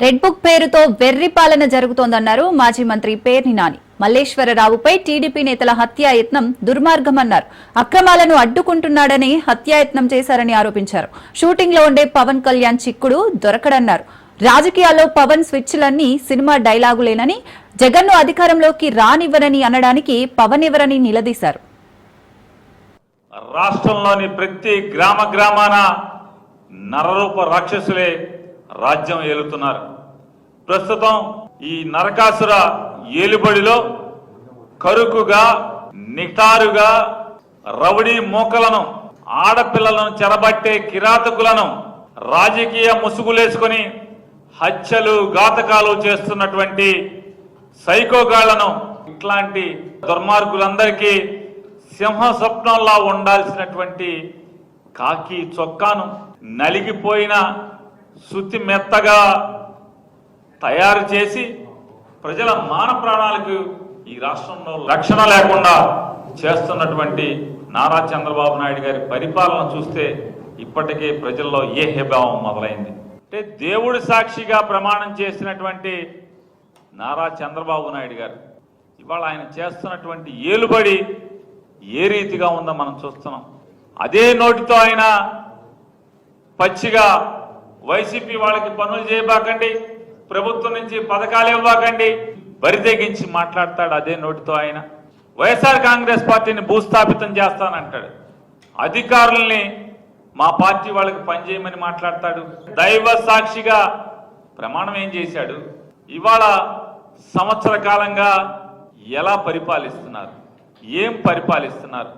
Red book పేరుతో వెర్రి పాలన జరుగుతోందన్నారు మాజీ మంత్రి పేర్ని నాని. మల్లేశ్వరరావుపై టీడీపీ నేతల హత్యాయత్నం దుర్మార్గమన్నారు. అక్రమాలను అడ్డుకుంటున్నాడని హత్యాయత్నం చేశారని ఆరోపించారు. షూటింగ్ లో ఉండే పవన్ కళ్యాణ్ చిక్కుడు దొరకడన్నారు. రాజకీయాల్లో పవన్ స్విచ్లన్నీ సినిమా డైలాగులేనని, జగన్ను అధికారంలోకి రానివ్వరని అనడానికి పవన్ ఎవరని నిలదీశారు. రాష్ట్రంలోని ప్రతి గ్రామాన నరరూప రాక్షసులే రాజ్యం ఏలుతున్నారు. ప్రస్తుతం ఈ నరకాసుర ఏలుబడిలో కరుకుగా, నిటారుగా రౌడీ మూకలను, ఆడపిల్లలను చెరబట్టే కిరాతకులను రాజకీయ ముసుగులేసుకొని హత్యలు, ఘాతకాలు చేస్తున్నటువంటి సైకోగాళ్లను, ఇట్లాంటి దుర్మార్గులందరికీ సింహ స్వప్నంలా ఉండాల్సినటువంటి కాకి చొక్కాను నలిగిపోయిన శుద్ధి మెత్తగా తయారు చేసి ప్రజల మాన ప్రాణాలకు ఈ రాష్ట్రంలో రక్షణ లేకుండా చేస్తున్నటువంటి నారా చంద్రబాబు నాయుడు గారి పరిపాలన చూస్తే ఇప్పటికే ప్రజల్లో ఏహ్యభావం మొదలైంది. అంటే దేవుడి సాక్షిగా ప్రమాణం చేసినటువంటి నారా చంద్రబాబు నాయుడు గారు ఇవాళ ఆయన చేస్తున్నటువంటి ఏలుబడి ఏ రీతిగా ఉందో మనం చూస్తున్నాం. అదే నోటితో ఆయన పచ్చిగా వైసీపీ వాళ్ళకి పనులు చేయబాకండి, ప్రభుత్వం నుంచి పథకాలు ఇవ్వకండి, బరితెగించి మాట్లాడతాడు. అదే నోటితో ఆయన వైఎస్ఆర్ కాంగ్రెస్ పార్టీని భూస్థాపితం చేస్తానంటాడు. అధికారుల్ని మా పార్టీ వాళ్ళకి పనిచేయమని మాట్లాడతాడు. దైవ సాక్షిగా ప్రమాణం ఏం చేశాడు? ఇవాళ సంవత్సర కాలంగా ఎలా పరిపాలిస్తున్నారు, ఏం పరిపాలిస్తున్నారు?